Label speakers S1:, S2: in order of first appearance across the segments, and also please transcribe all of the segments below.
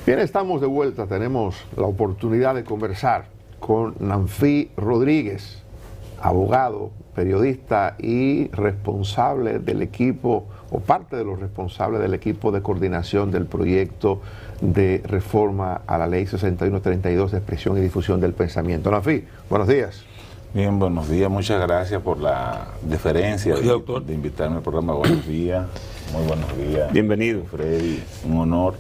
S1: Bien, estamos de vuelta. Tenemos la oportunidad de conversar con Nanfi Rodríguez, abogado, periodista y responsable del equipo, o parte de los responsables del equipo de coordinación del proyecto de reforma a la Ley 6132 de expresión y difusión del pensamiento. Nanfi, buenos días.
S2: Bien, buenos días. Muchas gracias por la deferencia de invitarme al programa. Buenos días. Muy buenos días.
S3: Bienvenido.
S2: Freddy, un honor.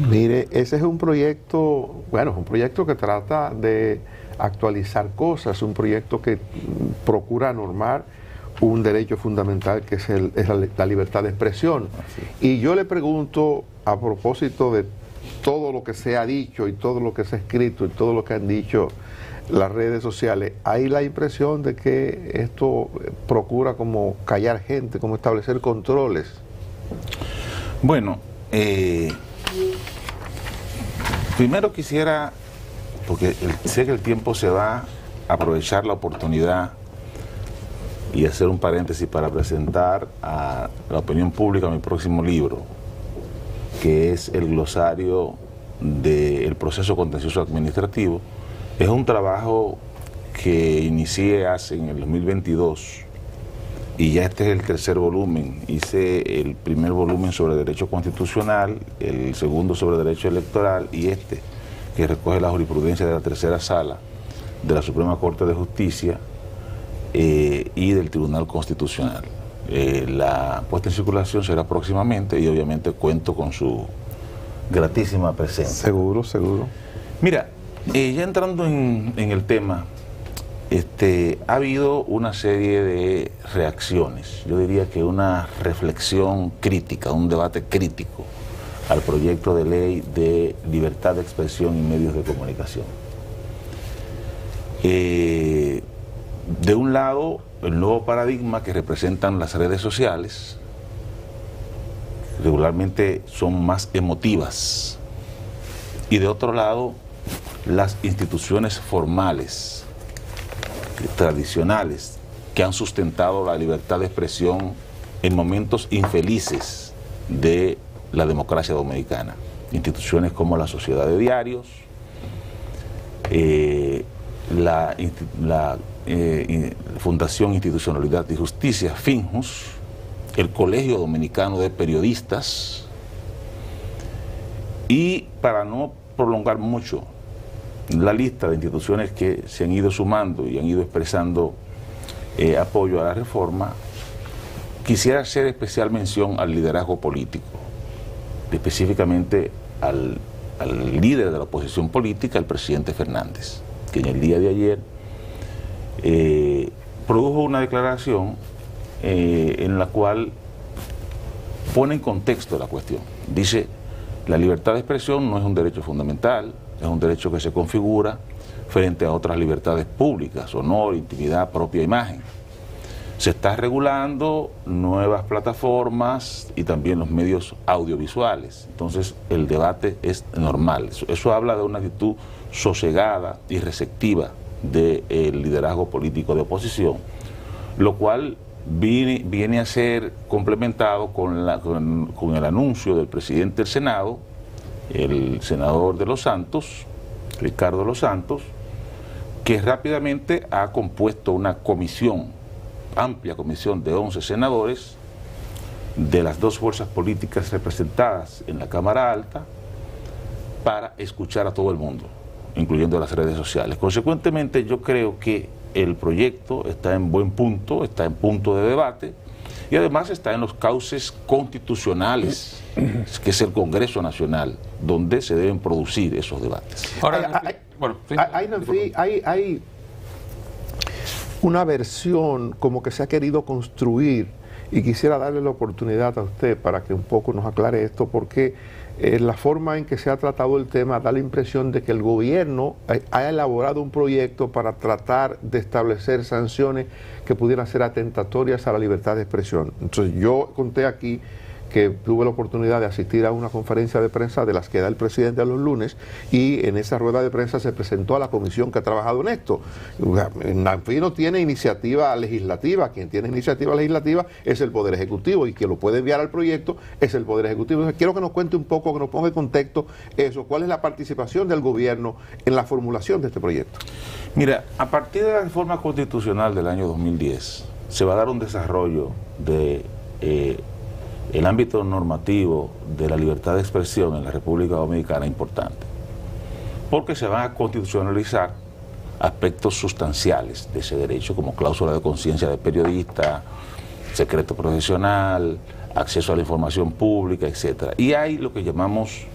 S1: Mire, ese es un proyecto, bueno, es un proyecto que trata de actualizar cosas, un proyecto que procura normar un derecho fundamental que es la libertad de expresión. Y yo le pregunto, a propósito de todo lo que se ha dicho y todo lo que se ha escrito y todo lo que han dicho las redes sociales, ¿hay la impresión de que esto procura como callar gente, como establecer controles?
S2: Bueno, primero quisiera, porque sé que el tiempo se va, a aprovechar la oportunidad y hacer un paréntesis para presentar a la opinión pública mi próximo libro, que es el glosario del proceso contencioso administrativo. Es un trabajo que inicié en el 2022 y ya este es el tercer volumen. Hice el primer volumen sobre derecho constitucional, el segundo sobre derecho electoral y este que recoge la jurisprudencia de la tercera sala de la Suprema Corte de Justicia y del Tribunal Constitucional. La puesta en circulación será próximamente y obviamente cuento con su gratísima presencia.
S1: Seguro, seguro.
S2: Mira, ya entrando en el tema, ha habido una serie de reacciones, yo diría que una reflexión crítica, un debate crítico al proyecto de ley de libertad de expresión y medios de comunicación. De un lado, el nuevo paradigma que representan las redes sociales, regularmente son más emotivas, y de otro lado, las instituciones formales, tradicionales, que han sustentado la libertad de expresión en momentos infelices de la democracia dominicana. Instituciones como la Sociedad de Diarios, la Fundación Institucionalidad y Justicia, FINJUS, el Colegio Dominicano de Periodistas, y para no prolongar mucho la lista de instituciones que se han ido sumando y han ido expresando apoyo a la reforma, quisiera hacer especial mención al liderazgo político, específicamente al líder de la oposición política, el presidente Fernández, que en el día de ayer produjo una declaración en la cual pone en contexto la cuestión. Dice: la libertad de expresión no es un derecho fundamental, es un derecho que se configura frente a otras libertades públicas, honor, intimidad, propia imagen. Se está regulando nuevas plataformas y también los medios audiovisuales. Entonces el debate es normal. Eso habla de una actitud sosegada y receptiva del liderazgo político de oposición, lo cual viene a ser complementado con el anuncio del presidente del Senado, el senador de Los Santos, Ricardo Los Santos, que rápidamente ha compuesto una comisión, amplia comisión de 11 senadores de las dos fuerzas políticas representadas en la Cámara Alta, para escuchar a todo el mundo, incluyendo las redes sociales. Consecuentemente, yo creo que el proyecto está en buen punto, está en punto de debate, y además está en los cauces constitucionales, que es el Congreso Nacional, donde se deben producir esos debates.
S1: Ahora, hay una versión como que se ha querido construir, y quisiera darle la oportunidad a usted para que un poco nos aclare esto, porque la forma en que se ha tratado el tema da la impresión de que el gobierno ha elaborado un proyecto para tratar de establecer sanciones que pudieran ser atentatorias a la libertad de expresión. Entonces yo conté aquí que tuve la oportunidad de asistir a una conferencia de prensa de las que da el presidente a los lunes, y en esa rueda de prensa se presentó a la comisión que ha trabajado en esto. NANFI no tiene iniciativa legislativa, quien tiene iniciativa legislativa es el Poder Ejecutivo, y quien lo puede enviar al proyecto es el Poder Ejecutivo. Entonces, quiero que nos cuente un poco, que nos ponga en contexto eso, cuál es la participación del gobierno en la formulación de este proyecto.
S2: Mira, a partir de la reforma constitucional del año 2010, se va a dar un desarrollo de el ámbito normativo de la libertad de expresión en la República Dominicana importante, porque se van a constitucionalizar aspectos sustanciales de ese derecho, como cláusula de conciencia de periodista, secreto profesional, acceso a la información pública, etcétera. Y hay lo que llamamos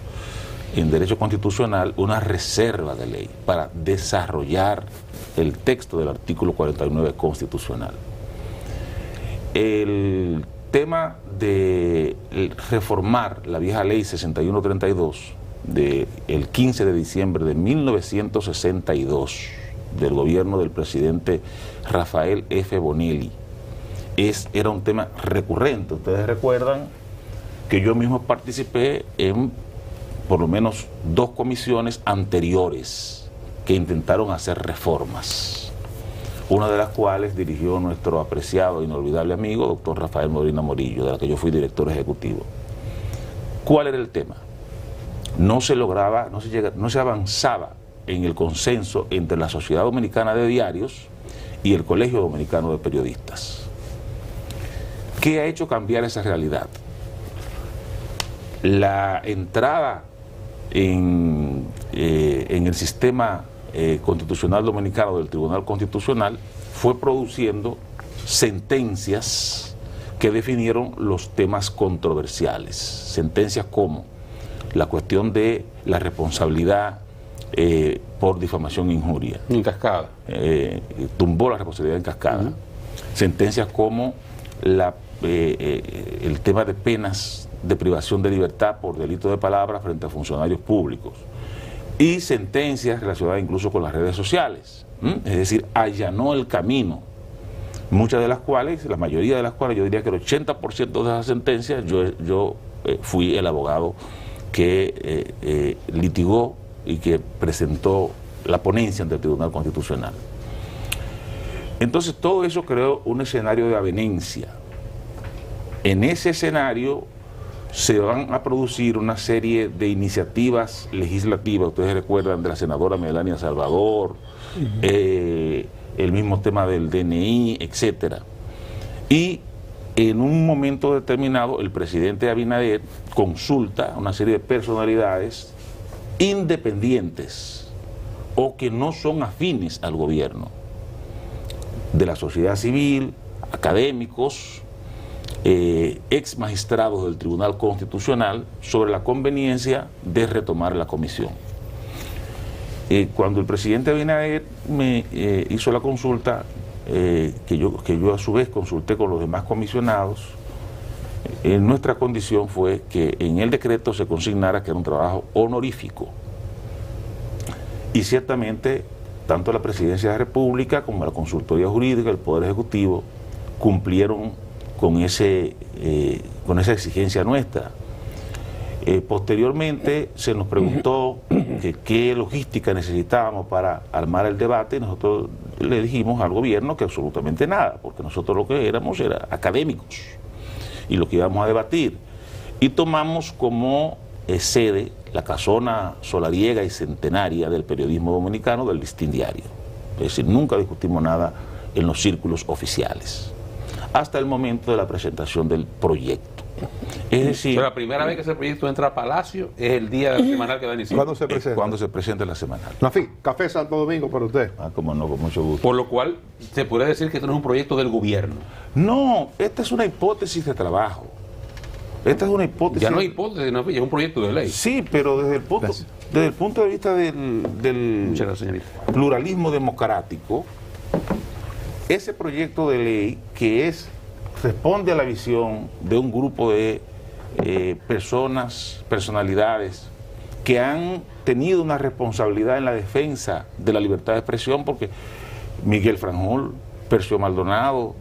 S2: en derecho constitucional una reserva de ley para desarrollar el texto del artículo 49 constitucional. El tema de reformar la vieja ley 6132 del 15 de diciembre de 1962 del gobierno del presidente Rafael F. Bonelli era un tema recurrente. Ustedes recuerdan que yo mismo participé en por lo menos 2 comisiones anteriores que intentaron hacer reformas, una de las cuales dirigió nuestro apreciado e inolvidable amigo, doctor Rafael Molina Morillo, de la que yo fui director ejecutivo. ¿Cuál era el tema? No se lograba, no se avanzaba en el consenso entre la Sociedad Dominicana de Diarios y el Colegio Dominicano de Periodistas. ¿Qué ha hecho cambiar esa realidad? La entrada en el sistema constitucional dominicano del Tribunal Constitucional fue produciendo sentencias que definieron los temas controversiales. Sentencias como la cuestión de la responsabilidad por difamación e injuria.
S3: En cascada.
S2: Tumbó la responsabilidad en cascada. Sentencias como el tema de penas de privación de libertad por delito de palabra frente a funcionarios públicos, y sentencias relacionadas incluso con las redes sociales. Es decir, allanó el camino, muchas de las cuales, la mayoría de las cuales, yo diría que el 80% de esas sentencias, yo fui el abogado que litigó y que presentó la ponencia ante el Tribunal Constitucional. Entonces todo eso creó un escenario de avenencia. En ese escenario se van a producir una serie de iniciativas legislativas, ustedes recuerdan de la senadora Melania Salvador, el mismo tema del DNI, etcétera. Y en un momento determinado el presidente Abinader consulta a una serie de personalidades independientes o que no son afines al gobierno, de la sociedad civil, académicos, ex magistrados del Tribunal Constitucional, sobre la conveniencia de retomar la comisión. Cuando el presidente Abinader me hizo la consulta, que yo a su vez consulté con los demás comisionados, nuestra condición fue que en el decreto se consignara que era un trabajo honorífico. Y ciertamente, tanto la Presidencia de la República como la Consultoría Jurídica, el Poder Ejecutivo, cumplieron con esa exigencia nuestra. Posteriormente se nos preguntó qué logística necesitábamos para armar el debate, y nosotros le dijimos al gobierno que absolutamente nada, porque nosotros lo que éramos era académicos y lo que íbamos a debatir. Y tomamos como sede la casona solariega y centenaria del periodismo dominicano, del Listín Diario. Es decir, nunca discutimos nada en los círculos oficiales, hasta el momento de la presentación del proyecto. Es decir,
S3: pero la primera vez que ese proyecto entra a Palacio es el día del semanal que da inicio.
S1: ¿Cuándo se presenta?
S2: Cuando se presenta la semanal.
S1: NANFI, Café Santo Domingo para usted.
S2: Como no, con mucho gusto.
S3: Por lo cual, se puede decir que esto no es un proyecto del gobierno.
S2: No, esta es una hipótesis de trabajo. Esta es una hipótesis.
S3: Ya no hay hipótesis, no, es un proyecto de ley.
S2: Sí, pero desde el punto de vista del pluralismo democrático, ese proyecto de ley que responde a la visión de un grupo de personalidades que han tenido una responsabilidad en la defensa de la libertad de expresión, porque Miguel Franjul, Percio Maldonado,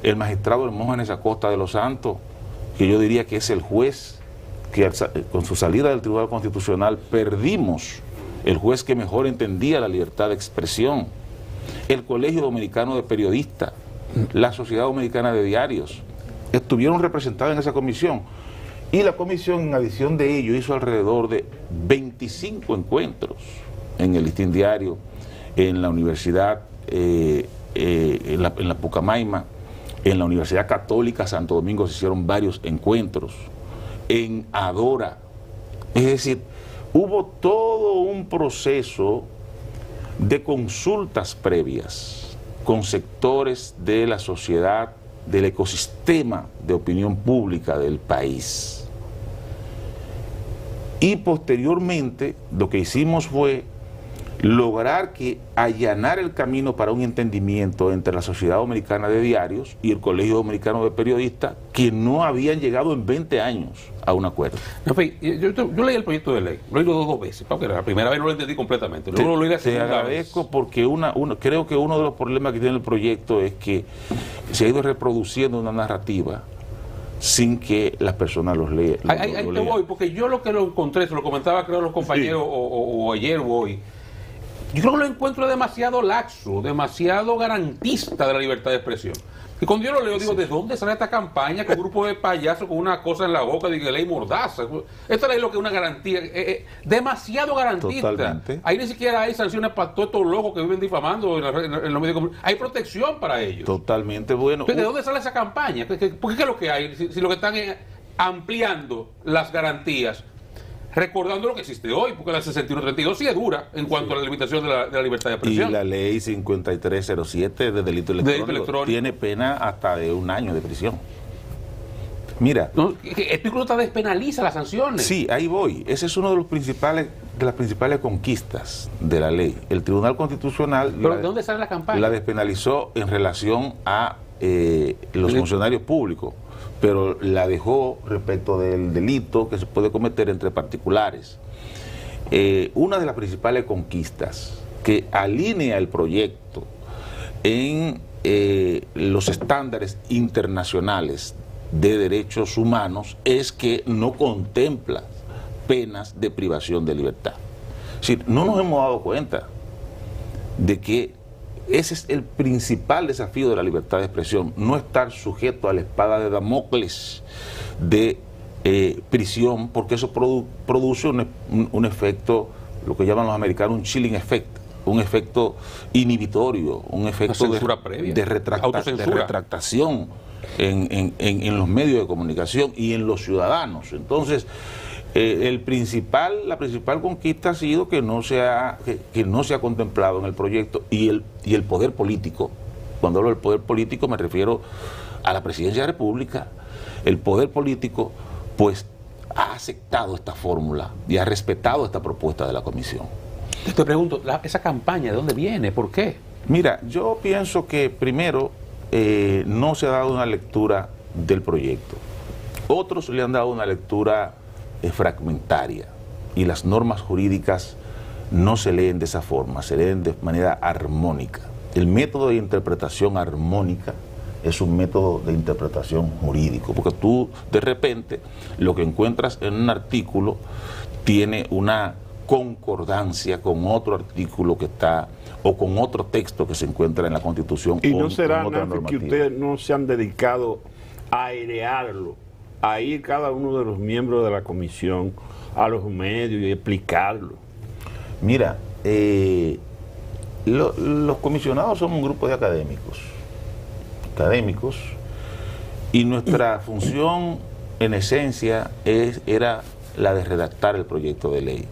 S2: el magistrado Hermógenes Acosta de los Santos, que yo diría que es el juez que con su salida del Tribunal Constitucional perdimos el juez que mejor entendía la libertad de expresión, el Colegio Dominicano de Periodistas, la Sociedad Dominicana de Diarios, estuvieron representados en esa comisión. Y la comisión, en adición de ello, hizo alrededor de 25 encuentros en el Listín Diario, en la Universidad, en la Pucamaima, en la Universidad Católica Santo Domingo se hicieron varios encuentros, en Adora. Es decir, hubo todo un proceso de consultas previas con sectores de la sociedad, del ecosistema de opinión pública del país. Y posteriormente lo que hicimos fue lograr allanar el camino para un entendimiento entre la Sociedad Dominicana de Diarios y el Colegio Dominicano de Periodistas, que no habían llegado en 20 años a un acuerdo.
S3: No, yo leí el proyecto de ley, lo he leído 2 veces, porque la primera vez no lo entendí completamente. Luego lo leí la segunda
S2: vez. Te agradezco porque creo que uno de los problemas que tiene el proyecto es que se ha ido reproduciendo una narrativa sin que las personas los lean.
S3: Ahí te voy, porque yo lo que lo encontré, se lo comentaba creo los compañeros o ayer o hoy, yo creo que lo encuentro demasiado laxo, demasiado garantista de la libertad de expresión. Y cuando yo lo leo, digo, ¿de dónde sale esta campaña con un grupo de payasos con una cosa en la boca de que ley mordaza? Esta ley lo que es una garantía, demasiado garantista.
S2: Totalmente.
S3: Ahí ni siquiera hay sanciones para todos estos locos que viven difamando en los medios comunes. Hay protección para ellos.
S2: Totalmente bueno.
S3: Entonces, ¿de dónde sale esa campaña? ¿Por qué es lo que hay? Si lo que están es ampliando las garantías, recordando lo que existe hoy, porque la 6132 sí es dura en cuanto a la limitación de la libertad de expresión.
S2: Y la ley 5307 de delito electrónico tiene pena hasta de 1 año de prisión. Mira.
S3: No, esto incluso despenaliza las sanciones.
S2: Sí, ahí voy. Ese es uno de las principales conquistas de la ley. El Tribunal Constitucional
S3: ¿Pero de dónde sale la campaña?
S2: La despenalizó en relación a los funcionarios públicos, pero la dejó respecto del delito que se puede cometer entre particulares. Una de las principales conquistas que alinea el proyecto en los estándares internacionales de derechos humanos es que no contempla penas de privación de libertad. Es decir, no nos hemos dado cuenta de que ese es el principal desafío de la libertad de expresión, no estar sujeto a la espada de Damocles de prisión, porque eso produce un efecto, lo que llaman los americanos un chilling effect, un efecto inhibitorio, un efecto de retractación en los medios de comunicación y en los ciudadanos. Entonces, la principal conquista ha sido que no se ha contemplado en el proyecto y el poder político. Cuando hablo del poder político me refiero a la Presidencia de la República. El poder político pues ha aceptado esta fórmula y ha respetado esta propuesta de la comisión.
S3: Te pregunto, ¿esa campaña de dónde viene? ¿Por qué?
S2: Mira, yo pienso que primero no se ha dado una lectura del proyecto. Otros le han dado una lectura fragmentaria y las normas jurídicas no se leen de esa forma, se leen de manera armónica. El método de interpretación armónica es un método de interpretación jurídico, porque tú de repente lo que encuentras en un artículo tiene una concordancia con otro artículo que está o con otro texto que se encuentra en la Constitución.
S4: Y no será nada que ustedes no se han dedicado a airearlo, a ir cada uno de los miembros de la comisión a los medios y explicarlo.
S2: Mira, los comisionados somos un grupo de académicos, y nuestra función en esencia era la de redactar el proyecto de ley,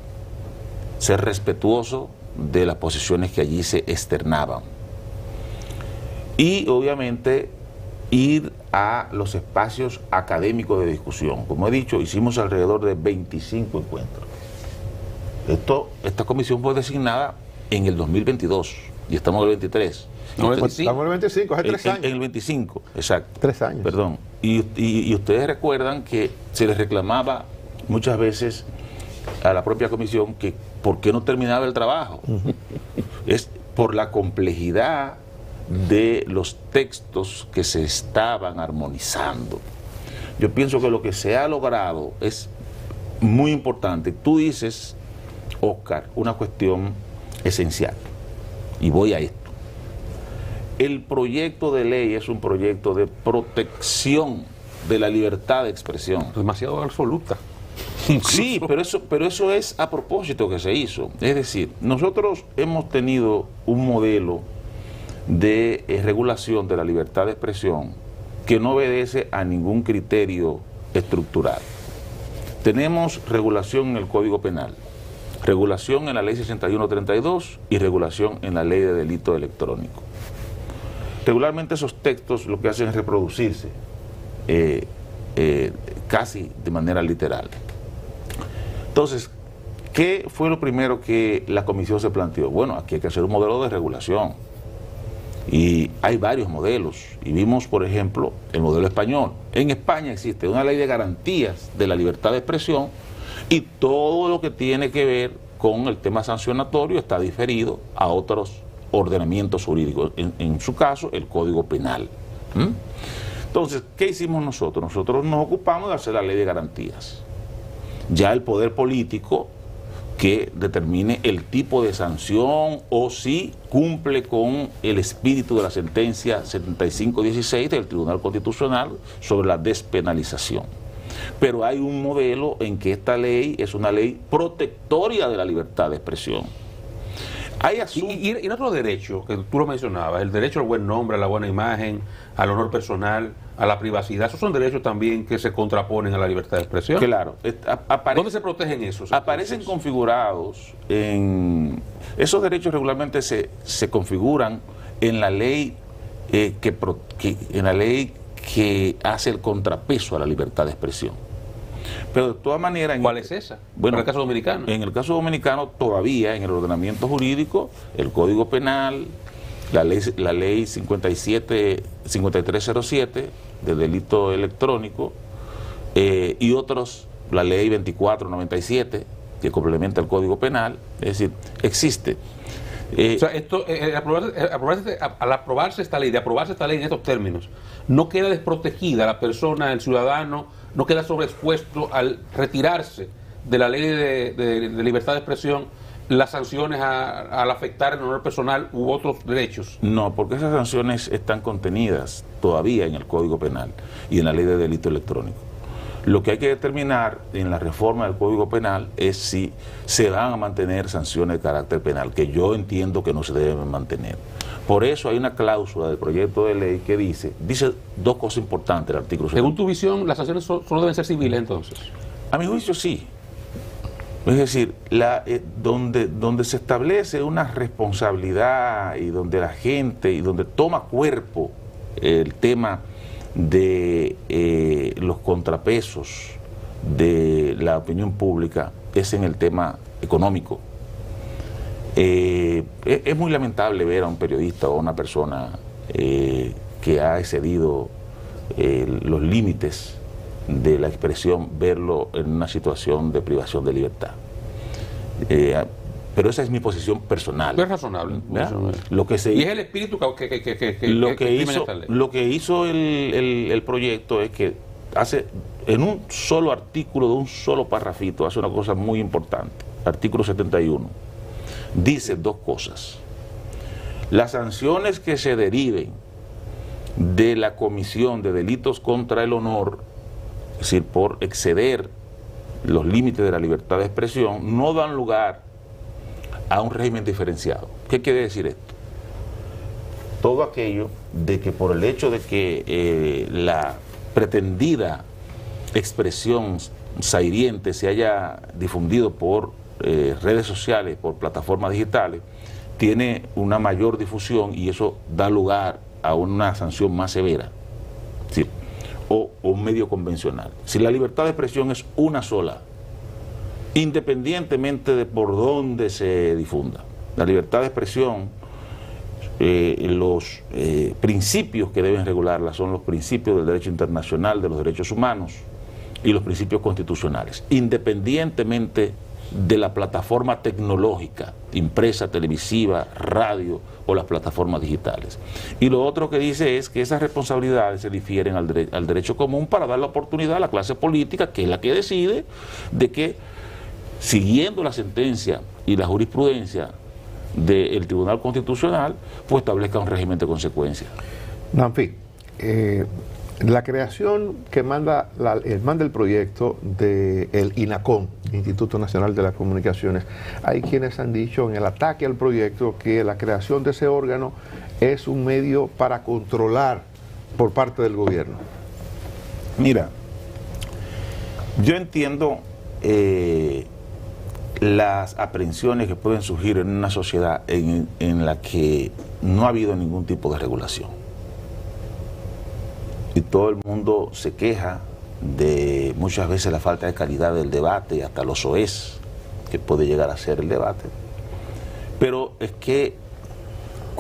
S2: ser respetuoso de las posiciones que allí se externaban y obviamente ir a los espacios académicos de discusión. Como he dicho, hicimos alrededor de 25 encuentros. Esta comisión fue designada en el 2022 y estamos en el 23.
S1: Estamos en el 25, hace 3 años.
S2: En el 25, exacto.
S1: 3 años.
S2: Perdón. Y ustedes recuerdan que se les reclamaba muchas veces a la propia comisión que por qué no terminaba el trabajo. Es por la complejidad de los textos que se estaban armonizando. Yo pienso que lo que se ha logrado es muy importante. Tú dices, Oscar, una cuestión esencial, y voy a esto. El proyecto de ley es un proyecto de protección de la libertad de expresión.
S3: Demasiado absoluta.
S2: Sí, pero eso es a propósito que se hizo. Es decir, nosotros hemos tenido un modelo de regulación de la libertad de expresión que no obedece a ningún criterio estructural. Tenemos regulación en el Código Penal, regulación en la Ley 6132 y regulación en la Ley de Delito Electrónico. Regularmente esos textos lo que hacen es reproducirse casi de manera literal. Entonces, ¿qué fue lo primero que la comisión se planteó? Bueno, aquí hay que hacer un modelo de regulación. Y hay varios modelos. Y vimos, por ejemplo, el modelo español. En España existe una ley de garantías de la libertad de expresión y todo lo que tiene que ver con el tema sancionatorio está diferido a otros ordenamientos jurídicos. En su caso, el Código Penal. Entonces, ¿qué hicimos nosotros? Nosotros nos ocupamos de hacer la ley de garantías. Ya el poder político que determine el tipo de sanción o si cumple con el espíritu de la sentencia 7516 del Tribunal Constitucional sobre la despenalización. Pero hay un modelo en que esta ley es una ley protectoria de la libertad de expresión. Hay
S3: y otro derecho, que tú lo mencionabas, el derecho al buen nombre, a la buena imagen, al honor personal, a la privacidad, esos son derechos también que se contraponen a la libertad de expresión.
S2: Claro.
S3: ¿Dónde se protegen esos?
S2: Aparecen configurados en... Esos derechos regularmente se configuran en la ley que hace el contrapeso a la libertad de expresión. Pero de todas maneras...
S3: ¿Cuál es esa?
S2: Bueno,
S3: en el caso dominicano.
S2: En el caso dominicano todavía en el ordenamiento jurídico, el Código Penal, la ley 5307 de delito electrónico y otros, la ley 2497 que complementa el Código Penal, es decir, existe.
S3: O sea, esto, al aprobarse esta ley en estos términos, no queda desprotegida la persona, el ciudadano, no queda sobreexpuesto al retirarse de la ley de libertad de expresión las sanciones al afectar el honor personal u otros derechos.
S2: No, porque esas sanciones están contenidas todavía en el Código Penal y en la ley de delito electrónico. Lo que hay que determinar en la reforma del Código Penal es si se van a mantener sanciones de carácter penal, que yo entiendo que no se deben mantener. Por eso hay una cláusula del proyecto de ley que dice dos cosas importantes el artículo 70.
S3: Según tu visión, las sanciones solo deben ser civiles entonces.
S2: A mi juicio sí. Es decir, donde se establece una responsabilidad y donde la gente, y donde toma cuerpo el tema de los contrapesos de la opinión pública, es en el tema económico. Es muy lamentable ver a un periodista o a una persona que ha excedido los límites de la expresión, verlo en una situación de privación de libertad. Pero esa es mi posición personal.
S3: Es razonable.
S2: Lo que
S3: y es el espíritu
S2: lo que hizo el proyecto es que hace en un solo artículo de un solo parrafito, hace una cosa muy importante. Artículo 71 dice dos cosas: las sanciones que se deriven de la comisión de delitos contra el honor, es decir, por exceder los límites de la libertad de expresión, no dan lugar a un régimen diferenciado. ¿Qué quiere decir esto? Todo aquello de que por el hecho de que la pretendida expresión sahiriente se haya difundido por redes sociales, por plataformas digitales, tiene una mayor difusión y eso da lugar a una sanción más severa, ¿sí? O un medio convencional. Si la libertad de expresión es una sola, independientemente de por dónde se difunda, la libertad de expresión, los principios que deben regularla son los principios del derecho internacional, de los derechos humanos y los principios constitucionales, independientemente de la plataforma tecnológica, impresa, televisiva, radio o las plataformas digitales. Y lo otro que dice es que esas responsabilidades se difieren al derecho común para dar la oportunidad a la clase política, que es la que decide, de que, siguiendo la sentencia y la jurisprudencia del Tribunal Constitucional, pues establezca un régimen de consecuencias.
S1: Nanfi, la creación que manda el proyecto del INACOM, Instituto Nacional de las Comunicaciones, hay quienes han dicho en el ataque al proyecto que la creación de ese órgano es un medio para controlar por parte del gobierno.
S2: Mira, yo entiendo las aprehensiones que pueden surgir en una sociedad en la que no ha habido ningún tipo de regulación. Y todo el mundo se queja de muchas veces la falta de calidad del debate, hasta lo soez que puede llegar a ser el debate. Pero es que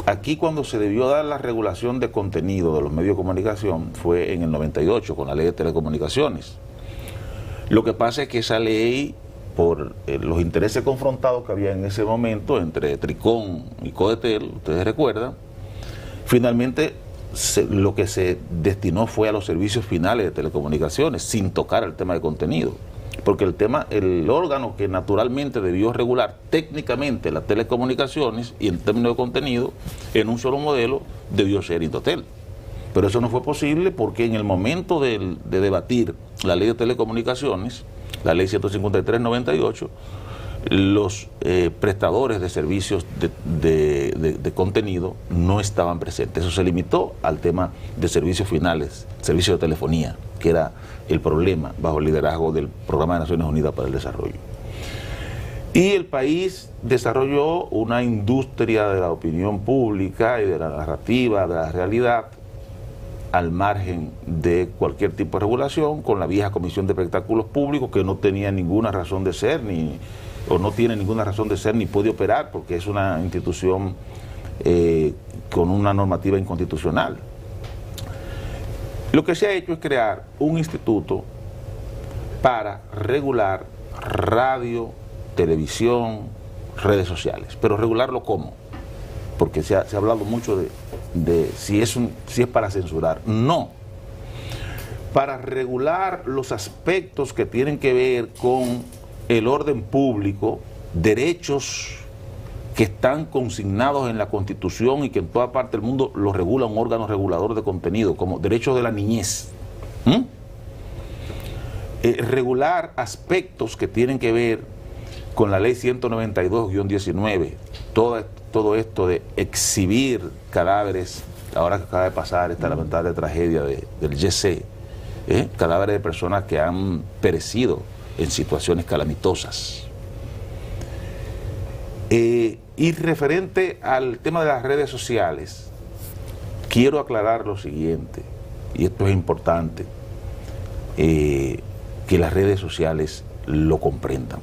S2: aquí, cuando se debió dar la regulación de contenido de los medios de comunicación, fue en el 98 con la ley de telecomunicaciones. Lo que pasa es que esa ley, por los intereses confrontados que había en ese momento entre Tricón y Codetel, ustedes recuerdan, finalmente lo que se destinó fue a los servicios finales de telecomunicaciones, sin tocar el tema de contenido, porque el órgano que naturalmente debió regular técnicamente las telecomunicaciones y en términos de contenido en un solo modelo debió ser Indotel. Pero eso no fue posible porque en el momento de debatir la ley de telecomunicaciones, la ley 153/98, los prestadores de servicios de contenido no estaban presentes. Eso se limitó al tema de servicios finales, servicios de telefonía, que era el problema bajo el liderazgo del Programa de Naciones Unidas para el Desarrollo. Y el país desarrolló una industria de la opinión pública y de la narrativa, de la realidad, al margen de cualquier tipo de regulación, con la vieja Comisión de Espectáculos Públicos, que no tenía ninguna razón de ser, no tiene ninguna razón de ser, ni puede operar, porque es una institución con una normativa inconstitucional. Lo que se ha hecho es crear un instituto para regular radio, televisión, redes sociales. Pero regularlo ¿cómo? Porque se ha hablado mucho de si es para censurar. No. Para regular los aspectos que tienen que ver con el orden público, derechos que están consignados en la Constitución y que en toda parte del mundo los regula un órgano regulador de contenido, como derechos de la niñez. Regular aspectos que tienen que ver con la ley 192-19, todo esto de exhibir cadáveres, ahora que acaba de pasar esta lamentable tragedia del YC, cadáveres de personas que han perecido en situaciones calamitosas. Y referente al tema de las redes sociales, quiero aclarar lo siguiente, y esto es importante, que las redes sociales lo comprendan.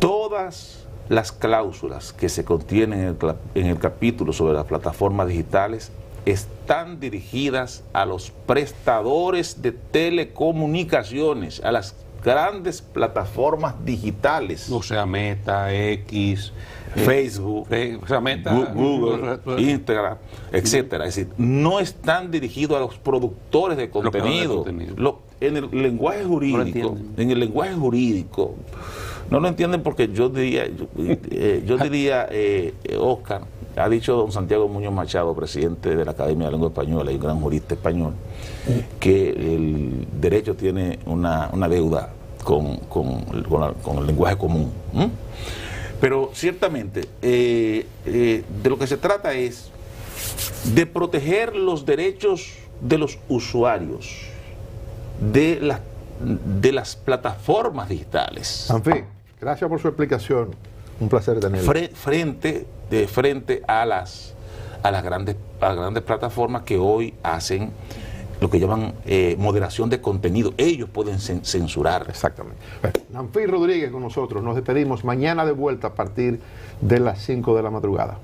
S2: Todas las cláusulas que se contienen en el capítulo sobre las plataformas digitales están dirigidas a los prestadores de telecomunicaciones, a las grandes plataformas digitales.
S3: O sea, Meta, X,
S2: Facebook,
S3: o sea, Meta,
S2: Google, Instagram, etcétera. Es decir, no están dirigidos a los productores de contenido. En el lenguaje jurídico, no lo entienden porque yo diría, Oscar, ha dicho don Santiago Muñoz Machado, presidente de la Academia de Lengua Española y un gran jurista español, que el derecho tiene una deuda con el lenguaje común. Pero ciertamente, de lo que se trata es de proteger los derechos de los usuarios, de las plataformas digitales.
S1: Nanfi, gracias por su explicación. Un placer tenerlo.
S2: Frente a las grandes plataformas que hoy hacen lo que llaman moderación de contenido. Ellos pueden censurar.
S1: Exactamente. Nanfi Rodríguez con nosotros. Nos despedimos mañana de vuelta a partir de las 5 de la madrugada.